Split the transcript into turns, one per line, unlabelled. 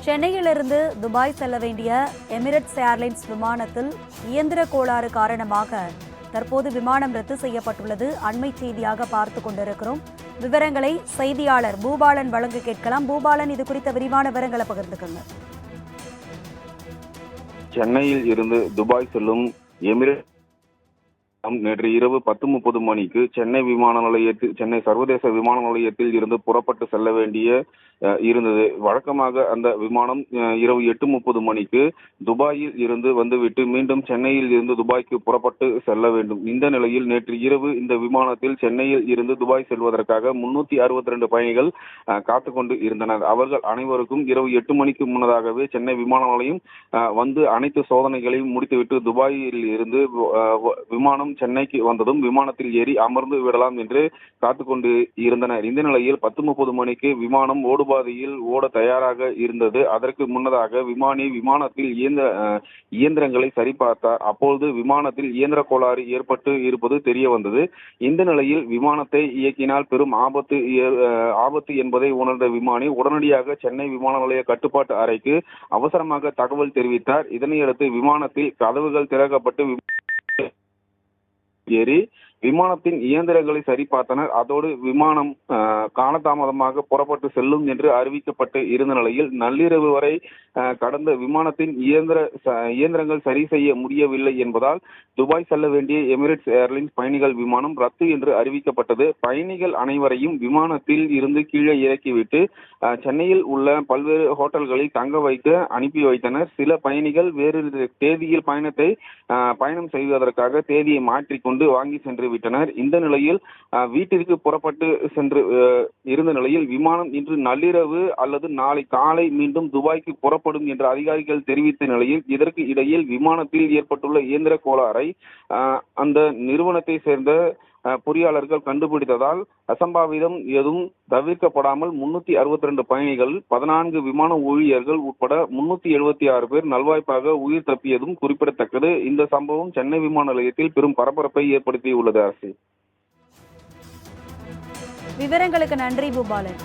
சென்னையிலிருந்து துபாய் செல்ல வேண்டிய எமிரேட்ஸ் ஏர்லைன்ஸ் விமானத்தில் இயந்திர கோளாறு காரணமாக தற்போது விமானம் ரத்து செய்யப்பட்டுள்ளது. அண்மை செய்தியாக பார்த்து கொண்டிருக்கிறோம். விவரங்களை செய்தியாளர் பூபாலன் வழங்க கேட்கலாம். பூபாலன், இது குறித்த விரிவான விவரங்களை பகிர்ந்துக்கங்க.
சென்னையில் இருந்து துபாய் செல்லும் எமிரேட்ஸ் நேற்று இரவு 10:30 மணிக்கு சென்னை சர்வதேச விமான நிலையத்தில் இருந்து புறப்பட்டு செல்ல வேண்டிய இருந்தது. வழக்கமாக அந்த விமானம் இரவு 8:30 மணிக்கு துபாயில் இருந்து வந்துவிட்டு மீண்டும் சென்னையில் இருந்து துபாய்க்கு புறப்பட்டு செல்ல வேண்டும். இந்த நிலையில் நேற்று இரவு இந்த விமானத்தில் சென்னையில் இருந்து துபாய் செல்வதற்காக 362 பயணிகள் காத்துக்கொண்டு இருந்தனர். அவர்கள் அனைவருக்கும் இரவு 8 மணிக்கு முன்னதாகவே சென்னை விமான நிலையம் வந்து அனைத்து சோதனைகளையும் முடித்துவிட்டு துபாயில் இருந்து விமானம் சென்னைக்கு வந்ததும் விமானத்தில் ஏறி அமர்ந்து விடலாம் என்று காத்துக்கொண்டு இருந்தனர். இந்த நிலையில் 10:30 மணிக்கு விமானம் ஓடுபாதையில் ஓட தயாராக இருந்தது. அதற்கு முன்னதாக விமானத்தில் இயந்திரங்களை சரிபார்த்தார். அப்பொழுது விமானத்தில் இயந்திர கோளாறு ஏற்பட்டு இருப்பது தெரிய வந்தது. இந்த நிலையில் விமானத்தை இயக்கினால் பெரும் ஆபத்து என்பதை உணர்ந்த விமானி உடனடியாக சென்னை விமான நிலைய கட்டுப்பாட்டு அறைக்கு அவசரமாக தகவல் தெரிவித்தார். இதனையடுத்து விமானத்தில் கதவுகள் திறக்கப்பட்டு ஏறி விமானத்தின் இயந்திரங்களை சரிபார்த்தனர். அதோடு விமானம் காலதாமதமாக புறப்பட்டு செல்லும் என்று அறிவிக்கப்பட்டு இருந்த நிலையில் நள்ளிரவு வரை கடந்த விமானத்தின் இயந்திரங்கள் சரி செய்ய முடியவில்லை என்பதால் துபாய் செல்ல வேண்டிய எமிரேட்ஸ் ஏர்லைன்ஸ் பயணிகள் விமானம் ரத்து என்று அறிவிக்கப்பட்டது. பயணிகள் அனைவரையும் விமானத்தில் இருந்து கீழே இறக்கிவிட்டு சென்னையில் உள்ள பல்வேறு ஹோட்டல்களில் தங்க வைக்க அனுப்பி வைத்தனர். சில பயணிகள் வேறு தேதியில் பயணம் செய்வதற்காக தேதியை மாற்றிக்கொண்டு வாங்கி சென்று விட்டனர். இந்த நிலையில் வீட்டிற்கு புறப்பட்டு சென்று இருந்த நிலையில் விமானம் இன்று நள்ளிரவு அல்லது நாளை காலை மீண்டும் துபாய்க்கு புறப்படும் என்று அதிகாரிகள் தெரிவித்த நிலையில் இதற்கு இடையில் விமானத்தில் ஏற்பட்டுள்ள இயந்திர கோளாறை அந்த நிறுவனத்தை சேர்ந்த பொறியாளர்கள் கண்டுபிடித்ததால் அசம்பாவிதம் எதுவும் தவிர்க்கப்படாமல் 362 பயணிகள் 14 விமான ஊழியர்கள் உட்பட 376 பேர் நல்வாய்ப்பாக உயிர் தப்பியதும் குறிப்பிடத்தக்கது. இந்த சம்பவம் சென்னை விமான நிலையத்தில் பெரும் பரபரப்பை ஏற்படுத்தியுள்ளது. அரசு
விவரங்களுக்கு நன்றி பூபாலன்.